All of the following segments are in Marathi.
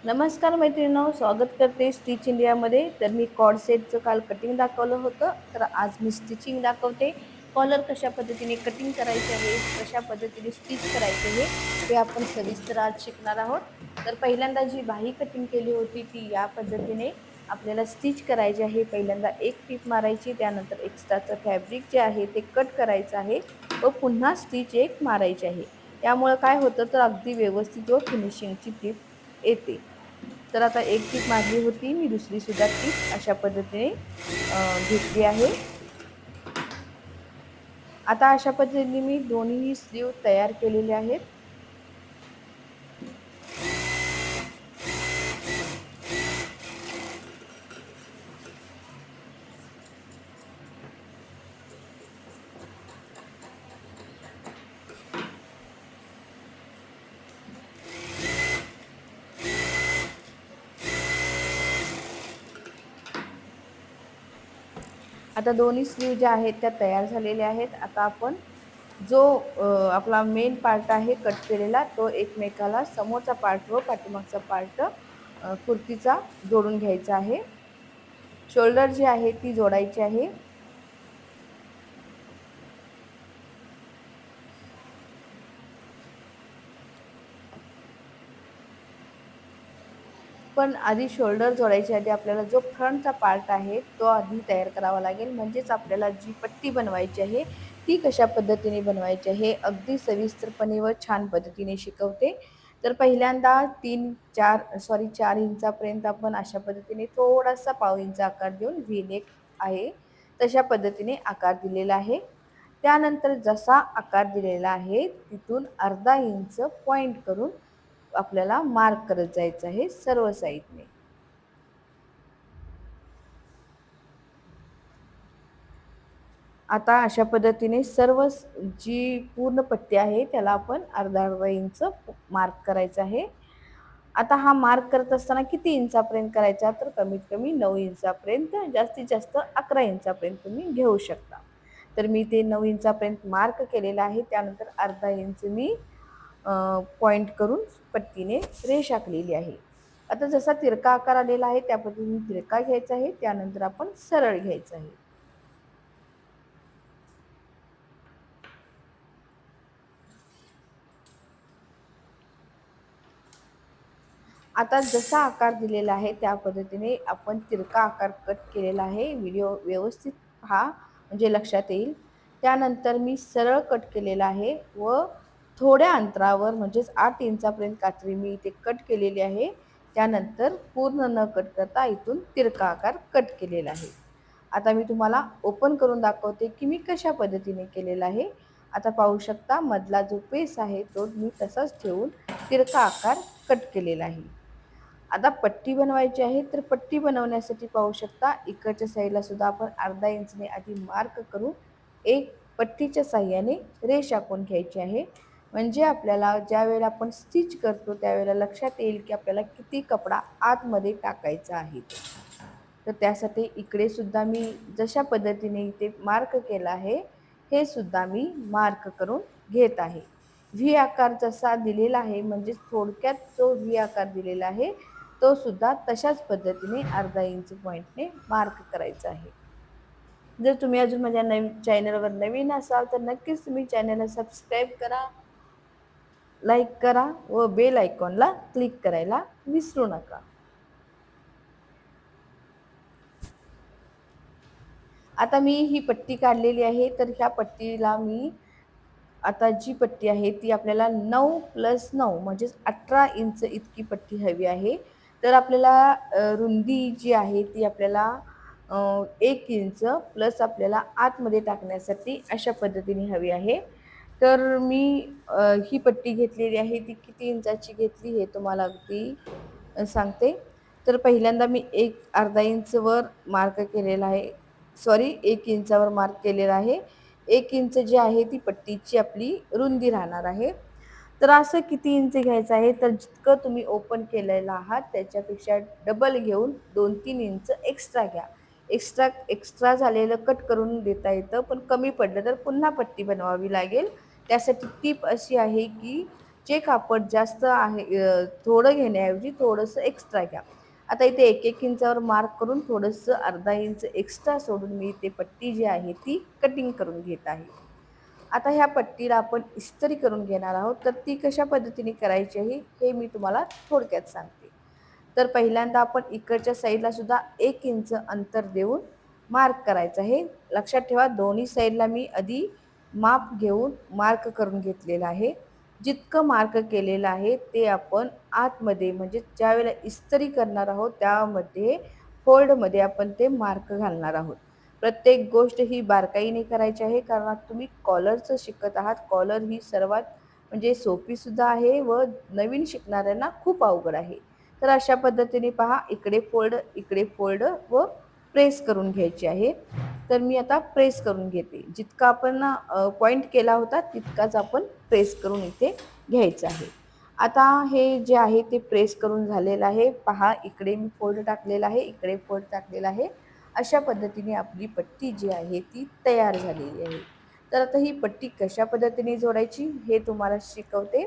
नमस्कार मैत्रिणींनो, स्वागत करते स्टिच इंडियामध्ये. तर मी कॉर्ड सेटचं काल कटिंग दाखवलं होतं, तर आज मी स्टिचिंग दाखवते. कॉलर कशा पद्धतीने कटिंग करायचे आहे, कशा पद्धतीने स्टिच करायचे आहे हे आपण सविस्तर आज शिकणार आहोत. तर पहिल्यांदा जी बाही कटिंग केली होती ती या पद्धतीने आपल्याला स्टिच करायची आहे. पहिल्यांदा एक टिप मारायची, त्यानंतर एक्स्ट्राचं फॅब्रिक जे आहे ते कट करायचं आहे व पुन्हा स्टिच एक मारायची आहे. यामुळे काय होतं, तर अगदी व्यवस्थित व फिनिशिंगची टिप येते. तर आता एक टीप मारली होती मी, दुसरी सुद्धा टीप अशा पद्धतीने घेतली आहे. आता अशा पद्धतीने मी दोन्ही स्लीव तयार केलेले आहेत. आता दोन्ही स्लीव ज्या आहेत त्या तयार झालेल्या आहेत. आता आपण जो आपला मेन पार्ट आहे कट केलेला, तो एकमेकाला समोरचा पार्ट व पाठीमागचा पार्ट कुर्तीचा जोडून घ्यायचा आहे. शोल्डर जी आहे ती जोडायची आहे. पण आधी शोल्डर जोडायच्या आधी आपल्याला जो फ्रंटचा पार्ट आहे तो आधी तयार करावा लागेल. म्हणजेच आपल्याला जी पट्टी बनवायची आहे ती कशा पद्धतीने बनवायची आहे अगदी सविस्तरपणे व छान पद्धतीने शिकवते. तर पहिल्यांदा 4 इंचापर्यंत आपण अशा पद्धतीने थोडासा पाव इंच आकार देऊन व्ही नेक आहे तशा पद्धतीने आकार दिलेला आहे. त्यानंतर जसा आकार दिलेला आहे तिथून अर्धा इंच पॉइंट करून आपल्याला मार्क करत जायचं आहे सर्व साईडने. आता अशा पद्धतीने सर्व जी पूर्ण पट्टी आहे त्याला आपण अर्धा अर्धा इंच मार्क करायचं आहे. आता हा मार्क करत असताना किती इंचापर्यंत करायचा, तर कमीत कमी 9 इंचापर्यंत, जास्तीत जास्त 11 इंचापर्यंत तुम्ही घेऊ शकता. तर मी ते 9 इंचापर्यंत मार्क केलेलं आहे. त्यानंतर अर्धा इंच मी पॉइंट करून पट्टीने रेष आखलेली आहे. आता जसा तिरका आकार आलेला आहे त्या पद्धतीने तिरका घ्यायचा आहे, त्यानंतर आपण सरळ घ्यायचं आहे. आता जसा आकार दिलेला आहे त्या पद्धतीने आपण तिरका आकार कट केलेला आहे. व्हिडिओ व्यवस्थित पहा म्हणजे लक्षात येईल. त्यानंतर मी सरळ कट केलेला आहे व थोड्या अंतरावर म्हणजेच 8 इंचापर्यंत कात्री मी इथे कट केलेली आहे. त्यानंतर पूर्ण न कट करता इथून तिरका आकार कट केलेला आहे. आता मी तुम्हाला ओपन करून दाखवते की मी कशा पद्धतीने केलेला आहे. आता पाहू शकता मधला जो पीस आहे तो मी तसाच ठेवून तिरका आकार कट केलेला आहे. आता पट्टी बनवायची आहे, तर पट्टी बनवण्यासाठी पाहू शकता इकडच्या साईडला सुद्धा आपण अर्धा इंचने आधी मार्क करून एक पट्टीच्या साह्याने रेष आखून घ्यायची आहे. म्हणजे आपल्याला ज्या वेळेला आपण स्टिच करतो त्यावेळेला लक्षात येईल की आपल्याला किती कपडा आतमध्ये टाकायचा आहे. तर त्यासाठी इकडे सुद्धा मी जशा पद्धतीने इथे मार्क केला आहे हे सुद्धा मी मार्क करून घेत आहे. व्ही आकार जसा दिलेला आहे म्हणजे थोडक्यात जो व्ही आकार दिलेला आहे तो सुद्धा तशाच पद्धतीने अर्धा इंच पॉईंटने मार्क करायचा आहे. जर तुम्ही अजून माझ्या चॅनलवर नवीन असाल तर नक्कीच तुम्ही चॅनलला सबस्क्राईब करा, लाईक करा व बेल आयकॉनला क्लिक करायला विसरू नका. आता मी ही पट्टी काढलेली आहे, तर ह्या पट्टीला मी आता जी पट्टी आहे ती आपल्याला 9 + 9 म्हणजेच 18 इंच इतकी पट्टी हवी आहे. तर आपल्याला रुंदी जी आहे ती आपल्याला 1 इंच प्लस आपल्याला आतमध्ये टाकण्यासाठी अशा पद्धतीने हवी आहे. तर मी ही पट्टी घेतलेली आहे ती किती इंचाची घेतली हे तुम्हाला अगदी सांगते. तर पहिल्यांदा मी अर्धा इंच वर मार्क केलेला आहे. सॉरी 1 इंचावर मार्क केलेला आहे. 1 इंच जी आहे ती पट्टीची आपली रुंदी राहणार आहे. तर असं किती इंच घ्यायचं आहे, तर जितकं तुम्ही ओपन केलेलं आहात त्याच्यापेक्षा डबल घेऊन 2-3 इंच एक्स्ट्रा घ्या. एक्स्ट्रा झालेलं कट करून देता येतं, पण कमी पडलं तर पुन्हा पट्टी बनवावी लागेल. त्यासाठी टीप अशी आहे की जे कापड जास्त आहे थोडं घेण्याऐवजी थोडंसं एक्स्ट्रा घ्या. आता इथे 1-1 इंचावर मार्क करून थोडंसं अर्धा इंच एक्स्ट्रा सोडून मी इथे पट्टी जी आहे ती कटिंग करून घेत आहे. आता ह्या पट्टीला आपण इस्त्री करून घेणार आहोत, तर ती कशा पद्धतीने करायची आहे हे मी तुम्हाला थोडक्यात सांगते. तर पहिल्यांदा आपण इकडच्या साईडला सुद्धा 1 इंच अंतर देऊन मार्क करायचं आहे. लक्षात ठेवा दोन्ही साईडला मी आधी माप घेऊन मार्क करून घेतलेलं आहे. जितकं मार्क केलेलं आहे ते आपण आतमध्ये म्हणजे ज्यावेळेला इस्त्री करणार आहोत त्यामध्ये फोल्डमध्ये आपण ते मार्क घालणार आहोत. प्रत्येक गोष्ट ही बारकाईने करायची आहे कारण तुम्ही कॉलरचं शिकत आहात. कॉलर ही सर्वात म्हणजे सोपी सुद्धा आहे व नवीन शिकणाऱ्यांना खूप अवघड आहे. तर अशा पद्धतीने पहा इकडे फोल्ड व प्रेस करून घ्यायची आहे. तर मी आता प्रेस करून घेते. जितका आपण पॉइंट केला होता तितकाच आपण प्रेस करून इथे घ्यायचं आहे. आता हे जे आहे ते प्रेस करून झालेलं आहे. पहा इकडे मी फोल्ड टाकलेला आहे, इकडे फोल्ड टाकलेला आहे. अशा पद्धतीने आपली पट्टी जी आहे ती तयार झालेली आहे. तर आता ही पट्टी कशा पद्धतीने जोडायची हे तुम्हाला शिकवते.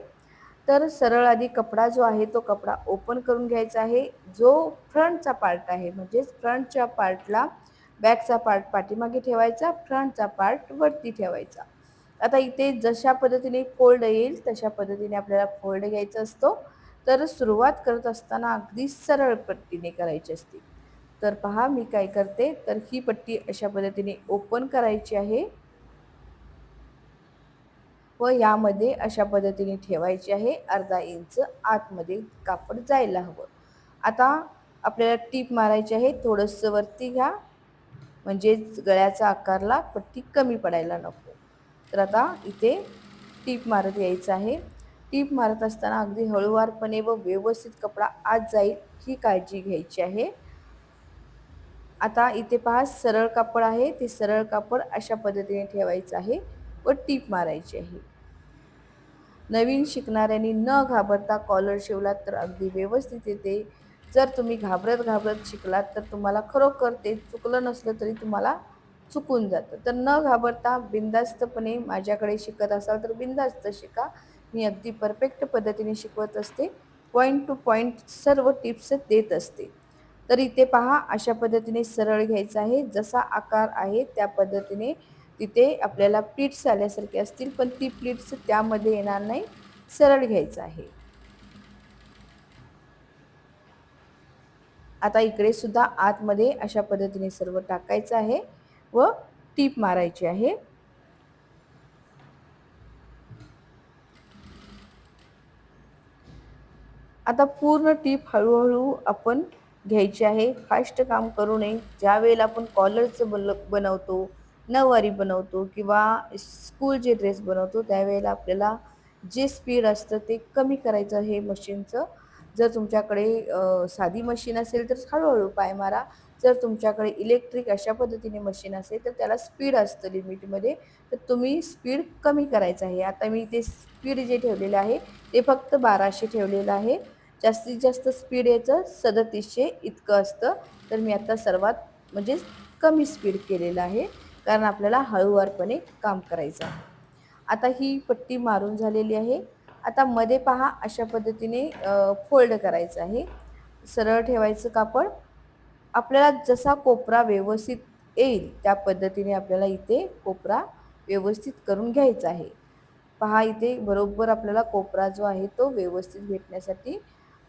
तर सरळ आधी कपडा जो आहे तो कपडा ओपन करून घ्यायचा आहे. जो फ्रंटचा पार्ट आहे म्हणजेच फ्रंटच्या पार्टला बॅकचा पार्ट पाठीमागे ठेवायचा, फ्रंटचा पार्ट वरती ठेवायचा. आता इथे जशा पद्धतीने फोल्ड येईल तशा पद्धतीने आपल्याला फोल्ड घ्यायचा असतो. तर सुरुवात करत असताना अगदी सरळ पट्टीने करायची असते. तर पहा मी काय करते, तर ही पट्टी अशा पद्धतीने ओपन करायची आहे व यामध्ये अशा पद्धतीने ठेवायची आहे. अर्धा इंच आतमध्ये कापड जायला हवं. आता आपल्याला टीप मारायची आहे. थोडंसं वरती घ्या म्हणजेच गळ्याचा आकारला पट्टी कमी पडायला नको. तर आता इथे टीप मारत यायचं आहे. टीप मारत असताना अगदी हळूवारपणे व व्यवस्थित कपडा आत जाईल ही काळजी घ्यायची आहे. आता इथे पहा सरळ कापड आहे, ते सरळ कापड अशा पद्धतीने ठेवायचं आहे व टीप मारायची आहे. नवीन शिकणाऱ्यांनी न घाबरता कॉलर शिवलात तर अगदी व्यवस्थित येते. जर तुम्ही घाबरत शिकलात तर तुम्हाला खरोखर ते चुकलं नसलं तरी तुम्हाला चुकून जातं. तर न घाबरता बिनधास्तपणे माझ्याकडे शिकत असाल तर बिनधास्त शिका. मी अगदी परफेक्ट पद्धतीने शिकवत असते. पॉइंट टू पॉइंट सर्व टिप्स देत असते. तर इथे पहा अशा पद्धतीने सरळ घ्यायचं आहे. जसा आकार आहे त्या पद्धतीने तिथे आपल्याला प्लीट्स आल्यासारखे असतील पण ती प्लीट्स त्यामध्ये येणार नाही. सरळ घ्यायचं आहे. आता इकडे सुद्धा आतमध्ये अशा पद्धतीने सर्व टाकायचं आहे व टीप मारायची आहे. आता पूर्ण टीप हळूहळू आपण घ्यायची आहे. फास्ट काम करू नये. ज्यावेळेला आपण कॉलरचं बनवतो, नऊवारी बनवतो किंवा स्कूलचे ड्रेस बनवतो त्यावेळेला आपल्याला जे स्पीड असतं ते कमी करायचं आहे मशीनचं. जर तुमच्याकडे साधी मशीन असेल तर हळूहळू पाय मारा. जर तुमच्याकडे इलेक्ट्रिक अशा पद्धतीने मशीन असेल तर त्याला स्पीड असतं लिमिटमध्ये. तर तुम्ही स्पीड कमी करायचं आहे. आता मी ते स्पीड जे ठेवलेलं आहे ते फक्त 1200 ठेवलेलं आहे. जास्तीत जास्त स्पीड याचं 3700 इतकं असतं. तर मी आता सर्वात म्हणजे कमी स्पीड केलेलं आहे कारण आपल्याला हळूवारपणे काम करायचं आहे. आता ही पट्टी मारून झालेली आहे. आता मध्ये पहा अशा पद्धतीने फोल्ड करायचं आहे. सरळ ठेवायचं कापड. आपल्याला जसा कोपरा व्यवस्थित येईल त्या पद्धतीने आपल्याला इथे कोपरा व्यवस्थित करून घ्यायचा आहे. पहा इथे बरोबर आपल्याला कोपरा जो आहे तो व्यवस्थित भेटण्यासाठी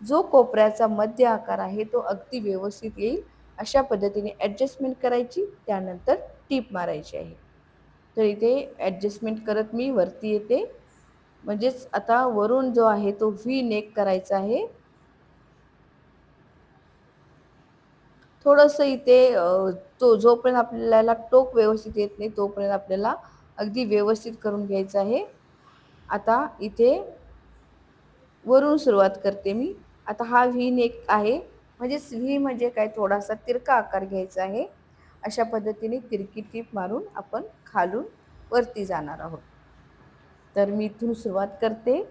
जो कोपऱ्याचा मध्य आकार आहे तो अगदी व्यवस्थित येईल अशा पद्धतीने ॲडजस्टमेंट करायची. त्यानंतर टीप मारायची आहे. तर इथे ॲडजस्टमेंट करत मी वरती येते. म्हणजेच आता वरून जो आहे तो व्ही नेक करायचा आहे. थोडंसं इथे तो जोपर्यंत आपल्याला टोक व्यवस्थित येत नाही तोपर्यंत आपल्याला अगदी व्यवस्थित करून घ्यायचं आहे. आता इथे वरून सुरुवात करते मी. आता हा व्ही नेक आहे. म्हणजेच व्ही म्हणजे काय थोडासा तिरका आकार घ्यायचा आहे. अशा पद्धतीने तिरकी टीप मारून आपण खालून वरती जाणार आहोत. तर मी इथून सुरुवात करते.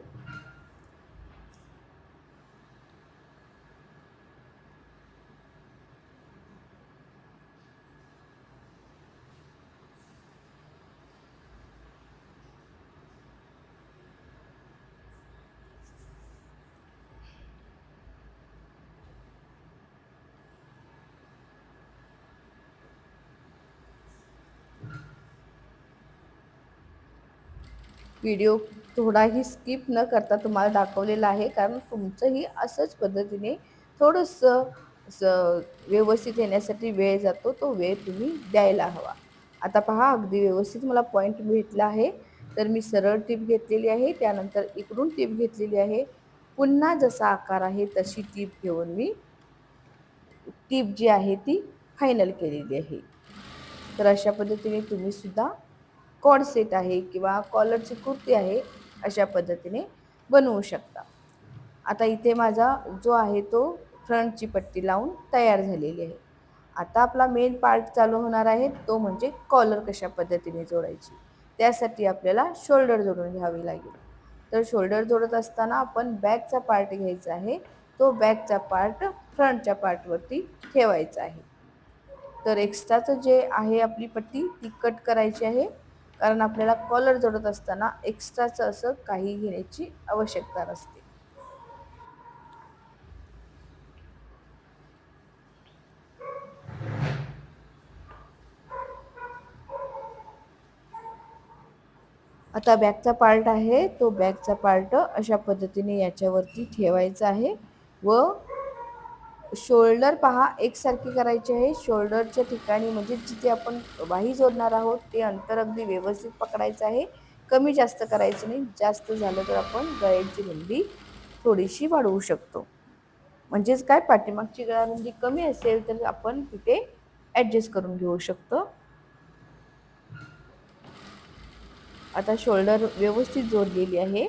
व्हिडिओ थोडाही स्किप न करता तुम्हाला दाखवलेला आहे, कारण तुमचंही असंच पद्धतीने थोडंसं व्यवस्थित येण्यासाठी वेळ जातो, तो वेळ तुम्ही द्यायला हवा. आता पहा अगदी व्यवस्थित मला पॉईंट भेटला आहे. तर मी सरळ टीप घेतलेली आहे, त्यानंतर इकडून टीप घेतलेली आहे. पुन्हा जसा आकार आहे तशी टीप घेऊन मी टीप जी आहे ती फायनल केलेली आहे. तर अशा पद्धतीने तुम्ही सुद्धा कॉर्ड सेट आहे किंवा कॉलरची कुर्ती आहे, अशा पद्धतीने बनवू शकता. आता इथे माझा जो आहे तो फ्रंटची पट्टी लावून तयार झालेली आहे. आता आपला मेन पार्ट चालू होणार आहे, तो म्हणजे कॉलर कशा पद्धतीने जोडायची. त्यासाठी आपल्याला शोल्डर जोडून घ्यावी लागेल. तर शोल्डर जोडत असताना आपण बॅकचा पार्ट घ्यायचा आहे. तो बॅकचा पार्ट फ्रंटच्या पार्टवरती ठेवायचा आहे. तर एक्स्ट्राचं जे आहे आपली पट्टी ती कट करायची आहे, कारण आपल्याला कॉलर जोडत असताना एक्स्ट्राचं असं काही घेण्याची आवश्यकता नसते. आता बॅकचा पार्ट आहे, तो बॅकचा पार्ट अशा पद्धतीने याच्यावरती ठेवायचा आहे व शोल्डर पहा एकसारखी करायची आहे. शोल्डरच्या ठिकाणी म्हणजे जिथे आपण बाही जोडणार आहोत ते अंतर अगदी व्यवस्थित पकडायचं आहे. कमी जास्त करायचं नाही. जास्त झालं तर आपण गळ्याची रुंदी थोडीशी वाढवू शकतो. म्हणजेच काय, पाठीमागची गळारुंदी कमी असेल तर आपण तिथे ॲडजस्ट करून घेऊ शकतो. आता शोल्डर व्यवस्थित जोडलेली आहे.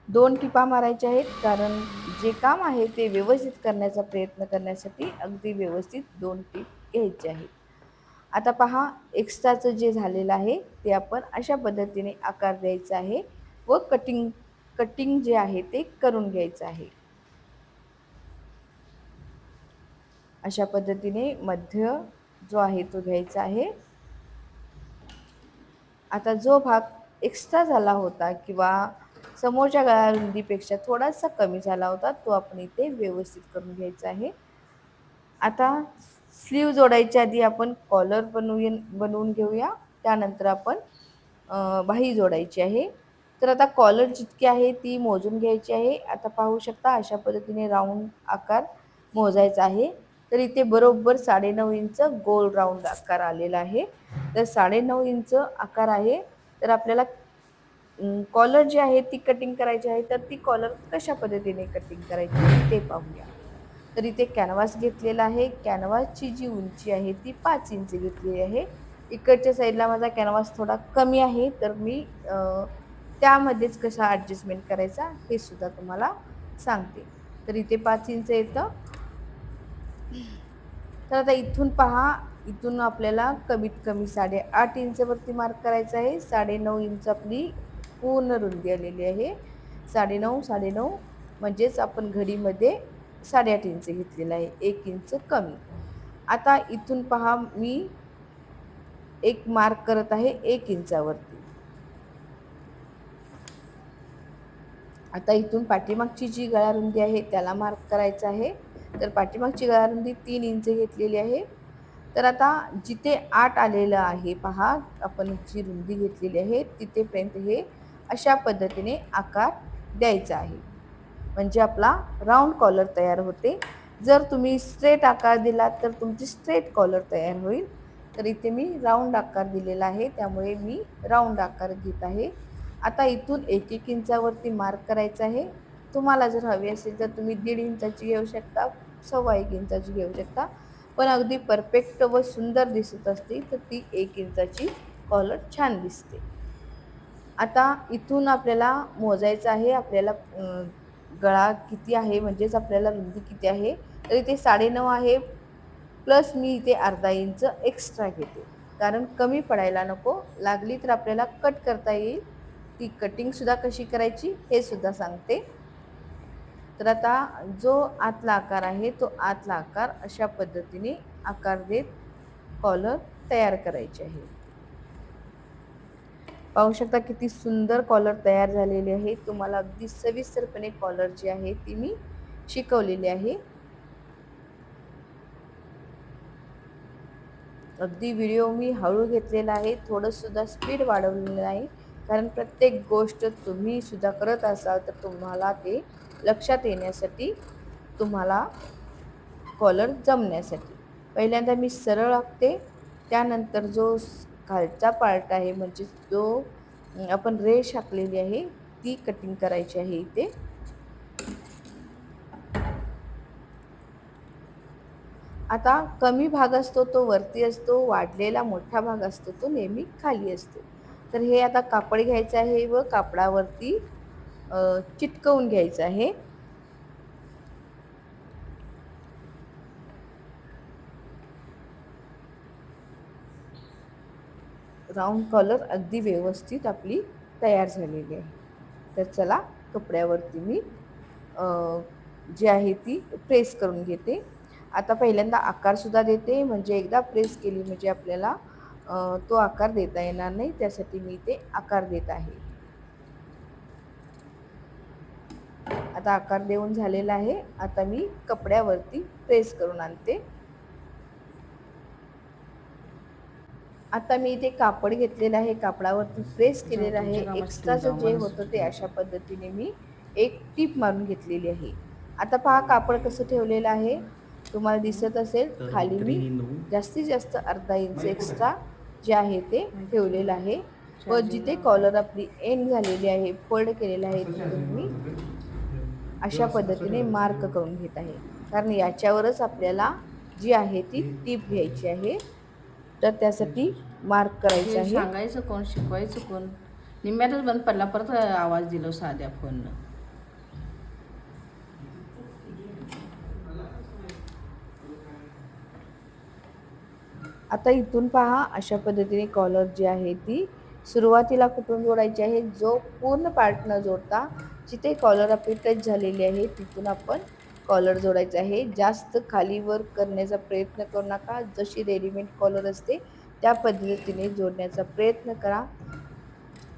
2 टिपा मारायच्या आहेत, कारण जे काम आहे ते व्यवस्थित करण्याचा प्रयत्न करण्यासाठी अगदी व्यवस्थित 2 टीप घ्यायचे आहेत. आता पहा एक्स्ट्राचं जे झालेलं आहे ते आपण अशा पद्धतीने आकार द्यायचा आहे व कटिंग कटिंग जे आहे ते करून घ्यायचं आहे. अशा पद्धतीने मध्य जो आहे तो घ्यायचा आहे. आता जो भाग एक्स्ट्रा झाला होता किंवा समोरच्या गळारुंदीपेक्षा थोडासा कमी झाला होता, तो आपण इथे व्यवस्थित करून घ्यायचा आहे. आता स्लीव जोडायच्या आधी आपण कॉलर बनवून घेऊया. त्यानंतर आपण बाही जोडायची आहे. तर आता कॉलर जितकी आहे ती मोजून घ्यायची आहे. आता पाहू शकता अशा पद्धतीने राऊंड आकार मोजायचा आहे. तर इथे बरोबर 9.5 इंच गोल राऊंड आकार आलेला आहे. तर 9.5 इंच आकार आहे. तर आपल्याला कॉलर जी आहे ती कटिंग करायची आहे. तर ती कॉलर कशा पद्धतीने कटिंग करायची ते पाहूया. तर इथे कॅनव्हास घेतलेला आहे. कॅनव्हासची जी उंची आहे ती 5 इंच घेतलेली आहे. इकडच्या साईडला माझा कॅनव्हास थोडा कमी आहे, तर मी त्यामध्येच कसा ॲडजस्टमेंट करायचा हे सुद्धा तुम्हाला सांगते. तर इथे 5 इंच येतं. तर आता इथून पहा, इथून आपल्याला कमीत कमी 8.5 इंचवरती मार्क करायचा आहे. 9.5 इंच आपली पूर्ण रुंदी आलेली आहे. 9.5 9.5 म्हणजेच आपण घडीमध्ये 8.5 इंच घेतलेला आहे, 1 इंच कमी. आता इथून पहा मी एक मार्क करत आहे 1 इंचावरती. आता इथून पाठीमागची जी गळारुंदी आहे त्याला मार्क करायचं आहे. तर पाठीमागची गळारुंदी 3 इंच घेतलेली आहे. तर आता जिथे 8 आलेलं आहे पहा, आपण जी रुंदी घेतलेली आहे तिथेपर्यंत हे अशा पद्धतीने आकार द्यायचा आहे. म्हणजे आपला राऊंड कॉलर तयार होते. जर तुम्ही स्ट्रेट आकार दिला तर तुमची स्ट्रेट कॉलर तयार होईल. तर इथे मी राऊंड आकार दिलेला आहे, त्यामुळे मी राऊंड आकार घेत आहे. आता इथून 1-1 इंचावरती मार्क करायचा आहे. तुम्हाला जर हवी असेल तर तुम्ही 1.5 इंचाची घेऊ शकता, 1.25 इंचाची घेऊ शकता. पण अगदी परफेक्ट व सुंदर दिसत असते तर ती 1 इंचाची कॉलर छान दिसते. आता इथून आपल्याला मोजायचं आहे, आपल्याला गळा किती आहे म्हणजेच आपल्याला रुंदी किती आहे. तर इथे 9.5 आहे, प्लस मी इथे अर्धा इंच एक्स्ट्रा घेते, कारण कमी पडायला नको. लागली तर आपल्याला कट करता येईल. ती कटिंगसुद्धा कशी करायची हे सुद्धा सांगते. तर आता जो आतला आकार आहे तो आतला आकार अशा पद्धतीने आकार देत कॉलर तयार करायचे आहे. पाहू शकता किती सुंदर कॉलर तयार झालेली आहे. तुम्हाला अगदी सविस्तरपणे कॉलर जी आहे ती मी शिकवलेली आहे. अगदी व्हिडिओ मी हळू घेतलेला आहे, थोडंसुद्धा स्पीड वाढवलेलं नाही. कारण प्रत्येक गोष्ट तुम्ही सुद्धा करत असाल तर तुम्हाला ते लक्षात येण्यासाठी, तुम्हाला कॉलर जमण्यासाठी. पहिल्यांदा मी सरळ आखते, त्यानंतर जो खालचा पार्ट आहे म्हणजे जो आपण रेष आखलेली आहे ती कटिंग करायची आहे इथे. आता कमी भाग असतो तो वरती असतो, वाढलेला मोठा भाग असतो तो नेहमी खाली असतो. तर हे आता कापड घ्यायचं आहे व कापडावरती चिटकवून घ्यायचं आहे. राऊंड कॉलर अगदी व्यवस्थित आपली तयार झालेली आहे. तर चला कपड्यावरती मी जी आहे ती प्रेस करून घेते. आता पहिल्यांदा आकारसुद्धा देते, म्हणजे एकदा प्रेस केली म्हणजे आपल्याला तो आकार देता येणार नाही, त्यासाठी मी ते आकार देत आहे. आता आकार देऊन झालेला आहे. आता मी कपड्यावरती प्रेस करून आणते. आता मी इथे कापड घेतलेलं आहे, कापडावरती प्रेस केलेलं आहे. एक्स्ट्राचं जे होतं ते अशा पद्धतीने मी एक टीप मारून घेतलेली आहे. आता पहा कापड कसं ठेवलेलं आहे, तुम्हाला दिसत असेल. खाली मी जास्तीत जास्त अर्धा इंच एक्स्ट्रा जे आहे ते ठेवलेलं आहे व जिथे कॉलर आपली एंड झालेली आहे, फोल्ड केलेलं आहे, तिथून मी अशा पद्धतीने मार्क करून घेत आहे. कारण याच्यावरच आपल्याला जी आहे ती टीप घ्यायची आहे, तर त्यासाठी मार्क करायचं आहे. सांगायचं कोण, शिकवायचं कोण? निम्म्यातच बंद पडला, परत आवाज दिलो साध्या फोननं. आता इथून पहा अशा पद्धतीने कॉलर जी आहे ती सुरुवातीला कुठून जोडायची आहे, जो पूर्ण पार्ट न जोडता जिथे कॉलर आपली टच झालेली आहे तिथून आपण कॉलर जोडायचा आहे. जास्त खाली वर करण्याचा प्रयत्न करू नका. जशी रेडीमेड कॉलर असते त्या पद्धतीने जोडण्याचा प्रयत्न करा.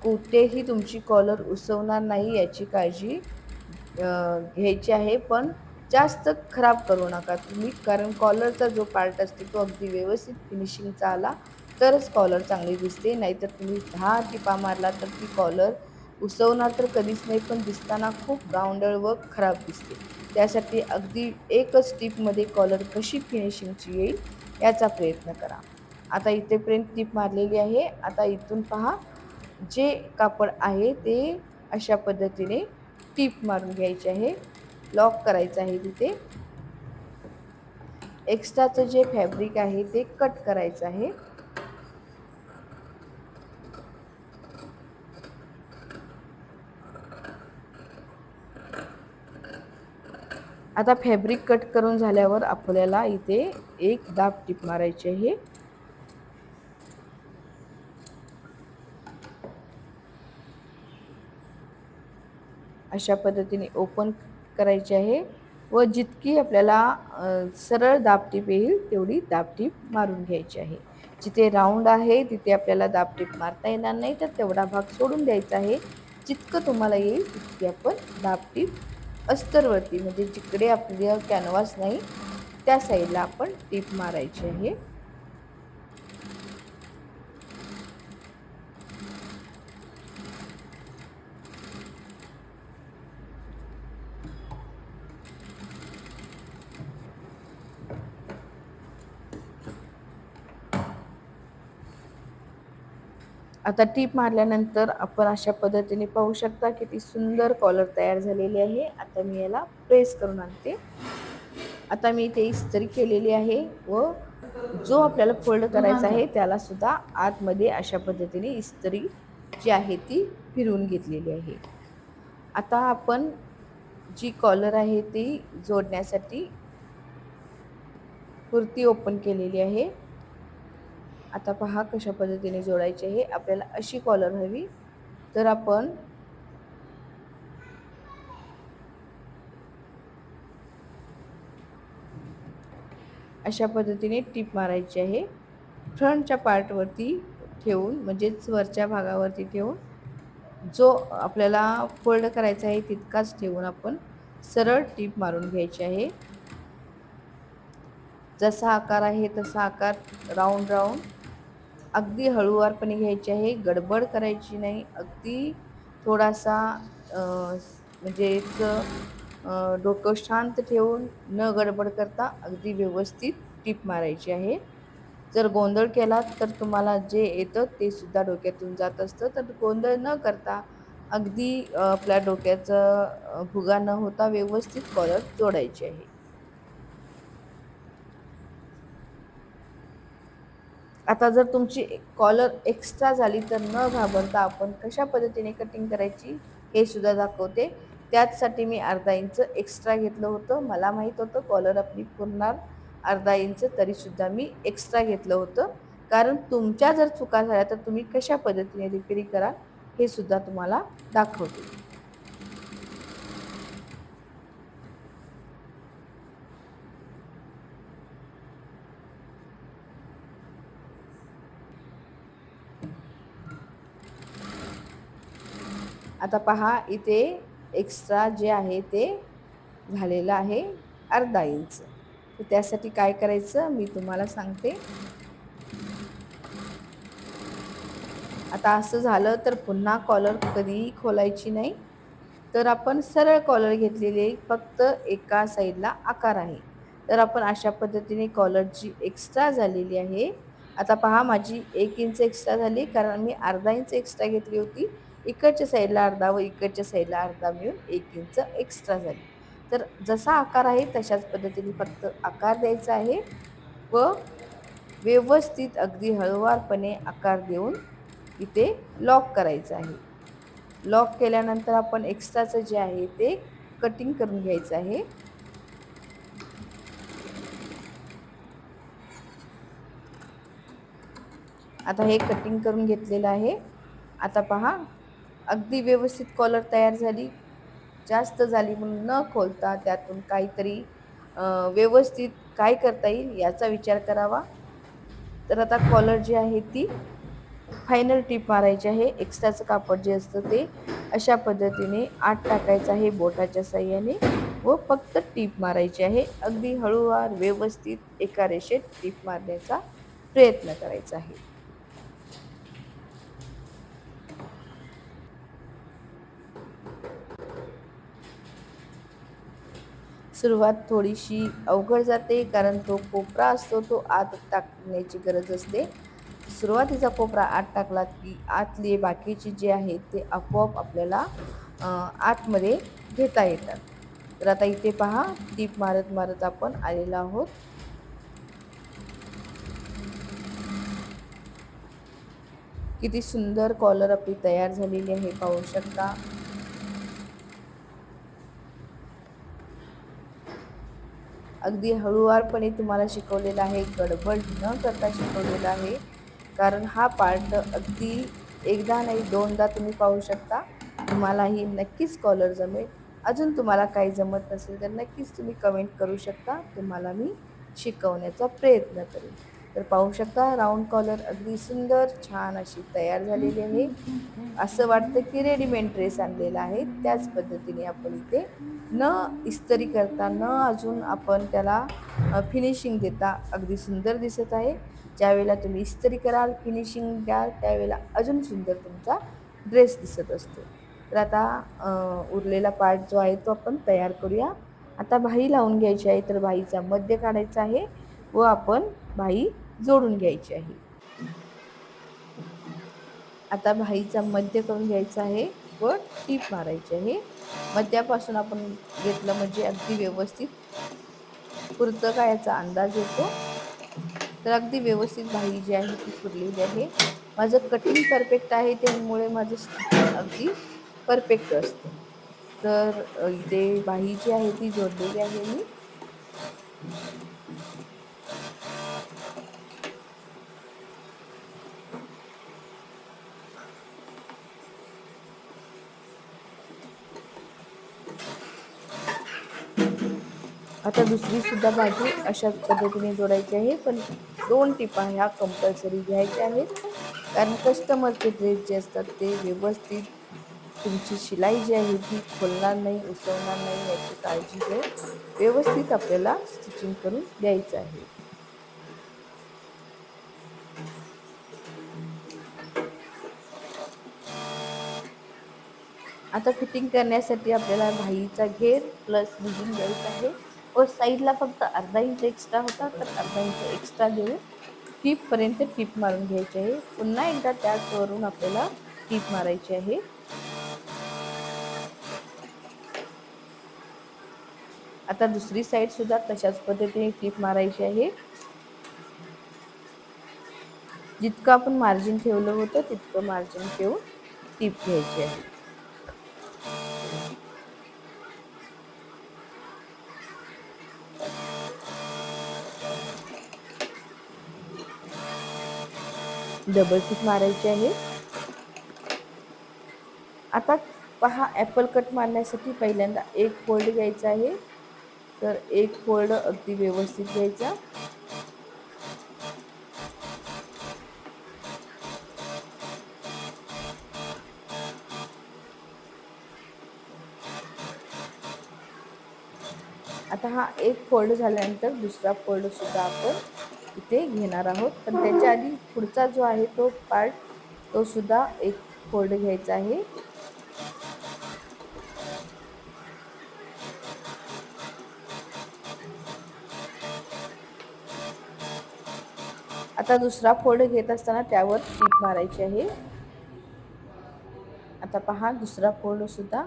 कुठेही तुमची कॉलर उसवणार नाही याची काळजी घ्यायची आहे, पण जास्त खराब करू नका तुम्ही. कारण कॉलरचा जो पार्ट असतो तो अगदी व्यवस्थित फिनिशिंगचा आला तरच कॉलर चांगली दिसते. नाहीतर तुम्ही 10 टिपा मारला तर ती कॉलर उसवणार तर कधीच नाही, पण दिसताना खूप गावंढळ व खराब दिसते. त्यासाठी अगदी एकच टिपमध्ये कॉलर कशी फिनिशिंगची येईल याचा प्रयत्न करा. आता इथेपर्यंत टीप मारलेली आहे. आता इथून पहा जे कापड आहे ते अशा पद्धतीने टीप मारून घ्यायची आहे, लॉक करायचं आहे. तिथे एक्स्ट्राचं जे फॅब्रिक आहे ते कट करायचं आहे. आता फॅब्रिक कट करून झाल्यावर आपल्याला इथे एक दाब टीप मारायची आहे. अशा पद्धतीने ओपन करायची आहे व जितकी आपल्याला सरळ दाबटीप येईल तेवढी दाबटीप मारून घ्यायची आहे. जिथे राऊंड आहे तिथे आपल्याला दाबटीप मारता येणार नाही, तर तेवढा भाग सोडून द्यायचा आहे. जितकं तुम्हाला येईल तितकी आपण दाबटीप अस्तरवरती, म्हणजे जिकडे आपलं कॅनव्हास नाही त्या साईडला आपण टीप मारायची आहे. आता टीप मारल्यानंतर आपण अशा पद्धतीने पाहू शकता किती सुंदर कॉलर तयार झालेली आहे. आता मी याला प्रेस करून आणते. आता मी ते इस्त्री केलेली आहे व जो आपल्याला फोल्ड करायचा आहे त्याला सुद्धा आतमध्ये अशा पद्धतीने इस्त्री जी आहे ती फिरवून घेतलेली आहे. आता आपण जी कॉलर आहे ती जोडण्यासाठी कुर्ती ओपन केलेली आहे. आता पहा कशा पद्धतीने जोडायची आहे. आपल्याला अशी कॉलर हवी तर आपण अशा पद्धतीने टीप मारायची आहे. फ्रंटच्या पार्टवरती ठेवून, म्हणजेच वरच्या भागावरती ठेवून जो आपल्याला फोल्ड करायचा आहे तितकाच ठेवून आपण सरळ टीप मारून घ्यायची आहे. जसा आकार आहे तसा आकार राऊंड राऊंड अगदी हळूवारपणे घ्यायची आहे, गडबड करायची नाही. अगदी थोडासा म्हणजे डोकं शांत ठेवून न गडबड करता अगदी व्यवस्थित टीप मारायची आहे. जर गोंधळ केलात तर तुम्हाला जे येतं ते सुद्धा डोक्यातून जात असतं. तर गोंधळ न करता अगदी आपल्या डोक्याचा भुगा न होता व्यवस्थित कॉलर जोडायची आहे. आता जर तुमची कॉलर एक्स्ट्रा झाली तर न घाबरता आपण कशा पद्धतीने कटिंग करायची हे सुद्धा दाखवते. त्याचसाठी मी अर्धा इंच एक्स्ट्रा घेतलं होतं. मला माहीत होतं कॉलर आपली पुरणार अर्धा इंच, तरीसुद्धा मी एक्स्ट्रा घेतलं होतं. कारण तुमच्या जर चुका झाल्या तर तुम्ही कशा पद्धतीने रिपेअरी कराल हे सुद्धा तुम्हाला दाखवते. आता पहा इथे एक्स्ट्रा जे आहे ते झालेलं आहे अर्धा इंच. तर त्यासाठी काय करायचं मी तुम्हाला सांगते. आता असं झालं तर पुन्हा कॉलर कधीही खोलायची नाही. तर आपण सरळ कॉलर घेतलेली फक्त एका साईडला आकार आहे. तर आपण अशा पद्धतीने कॉलर जी एक्स्ट्रा झालेली आहे. आता पहा माझी 1 इंच एक्स्ट्रा झाली कारण मी अर्धा इंच एक्स्ट्रा घेतली होती. इकडच्या साईडला अर्धा व इकडच्या साईडला अर्धा मिळून 1 इंच एक्स्ट्रा झाली. तर जसा आकार आहे तशाच पद्धतीने फक्त आकार द्यायचा आहे व व्यवस्थित अगदी हळूवारपणे आकार देऊन इथे लॉक करायचं आहे. लॉक केल्यानंतर आपण एक्स्ट्राचं जे आहे ते कटिंग करून घ्यायचं आहे. आता हे कटिंग करून घेतलेलं आहे. आता पहा अगदी व्यवस्थित कॉलर तयार झाली. जास्त झाली म्हणून न खोलता त्यातून काहीतरी व्यवस्थित काय करता येईल याचा विचार करावा. तर आता कॉलर जी आहे ती फायनल टीप मारायची आहे. एक्स्ट्राचं कापड जे असतं ते अशा पद्धतीने आत टाकायचं आहे बोटाच्या साहाय्याने व फक्त टीप मारायची आहे. अगदी हळूवार व्यवस्थित एका रेषेत टीप मारण्याचा प्रयत्न करायचा आहे. सुरुवात थोडीशी अवघड जाते कारण तो कोपरा असतो तो आत टाकण्याची गरज असते. सुरुवातीचा कोपरा आत टाकला की आतले बाकीचे जे आहेत ते आपोआप आपल्याला आतमध्ये घेता येतात. तर आता इथे पहा टीप मारत मारत आपण आलेलो आहोत. किती सुंदर कॉलर आपली तयार झालेली आहे पाहू शकता. अगदी हळूवारपणे तुम्हाला शिकवलेलं आहे, गडबड न करता शिकवलेलं आहे. कारण हा पार्ट अगदी एकदा नाही दोनदा तुम्ही पाहू शकता. तुम्हालाही नक्कीच कॉलर जमेल. अजून तुम्हाला काही जमत नसेल तर नक्कीच तुम्ही कमेंट करू शकता. तुम्हाला मी शिकवण्याचा प्रयत्न करेन. तर पाहू शकता राऊंड कॉलर अगदी सुंदर छान अशी तयार झालेली आहे. असं वाटतं की रेडीमेड ड्रेस आणलेला आहे. त्याच पद्धतीने आपण इथे न इस्त्री करता न अजून आपण त्याला फिनिशिंग देता अगदी सुंदर दिसत आहे. ज्यावेळेला तुम्ही इस्त्री कराल फिनिशिंग द्याल त्यावेळेला अजून सुंदर तुमचा ड्रेस दिसत असतो. तर आता उरलेला पार्ट जो आहे तो आपण तयार करूया. आता बाही लावून घ्यायची आहे तर बाहीचा मध्य काढायचा आहे व आपण बाही जोडून घ्यायची आहे. आता बाहीचा मध्य करून घ्यायचा आहे व टीप मारायची आहे. मध्यापासून आपण घेतलं म्हणजे अगदी व्यवस्थित पुरतं का याचा अंदाज येतो. तर अगदी व्यवस्थित बाही जी आहे ती पुरलेली आहे. माझं कटिंग परफेक्ट आहे त्यामुळे माझं स्टिचिंग अगदी परफेक्ट असतं. तर इथे बाही जी आहे ती जोडलेली आहे मी. आता दुसरी सुद्धा बाजू अशाच पद्धतीने जोडायची आहे. पण 2 टिपा ह्या कंपल्सरी घ्यायच्या आहेत. कारण कस्टमरचे ड्रेस जे असतात ते व्यवस्थित तुमची शिलाई जी आहे ती खोलणार नाही, उसवणार नाही याची काळजी घेऊन व्यवस्थित आपल्याला स्टिचिंग करून द्यायचं आहे. आता फिटिंग करण्यासाठी आपल्याला भाईचा घेर प्लस बिजिंग द्यायचा आहे व साईडला फक्त अर्धा इंच एक्स्ट्रा होता तर अर्धा इंच एक्स्ट्रा देऊन टीपपर्यंत टीप मारून घ्यायची आहे. पुन्हा एकदा त्याचवरून आपल्याला टीप मारायची आहे. आता दुसरी साईड सुद्धा तशाच पद्धतीने टीप मारायची आहे. जितकं आपण मार्जिन ठेवलं होतं तितकं मार्जिन ठेवून टीप घ्यायची आहे. डबल टीप मारायची आहे. आता पहा, ॲपल कट मारण्यासाठी पहिल्यांदा एक फोल्ड घ्यायचा आहे. तर एक फोल्ड अगदी व्यवस्थित घ्यायचा. आता हा एक फोल्ड झाल्यानंतर दुसरा फोल्ड सुद्धा आपण इथे घेणार आहोत. पण त्याच्या आधी पुढचा जो आहे तो पार्ट तो सुद्धा एक फोल्ड घ्यायचा आहे. आता दुसरा फोल्ड घेत असताना त्यावर टीप मारायची आहे. आता पहा, दुसरा फोल्ड सुद्धा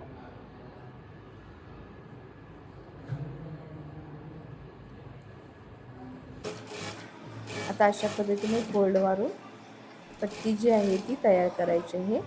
आता अशा पद्धतीने फोल्ड मारून पट्टी जी आहे ती तयार करायची आहे.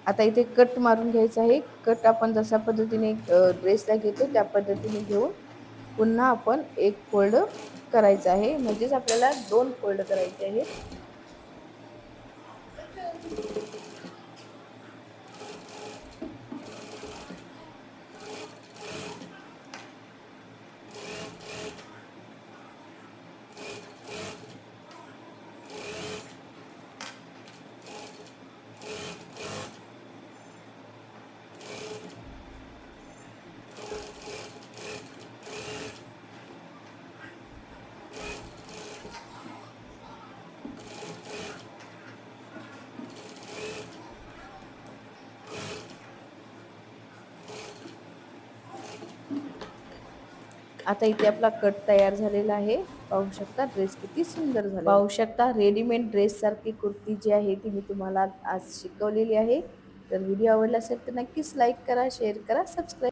आता इथे कट मारून घ्यायचा आहे. कट आपण जशा पद्धतीने ड्रेसला घेतो त्या पद्धतीने घेऊन पुन्हा आपण एक फोल्ड करायचा आहे. म्हणजेच आपल्याला 2 फोल्ड करायचे आहेत. आता इथे आपला कट तयार झालेला आहे. पाहू शकता ड्रेस किती सुंदर झाला. पाहू शकता रेडीमेड ड्रेस सारखी कुर्ती जी आहे ती मी तुम्हाला आज शिकवलेली आहे. तर व्हिडिओ आवडला असेल तर नक्कीच लाईक करा, शेअर करा, सबस्क्राईब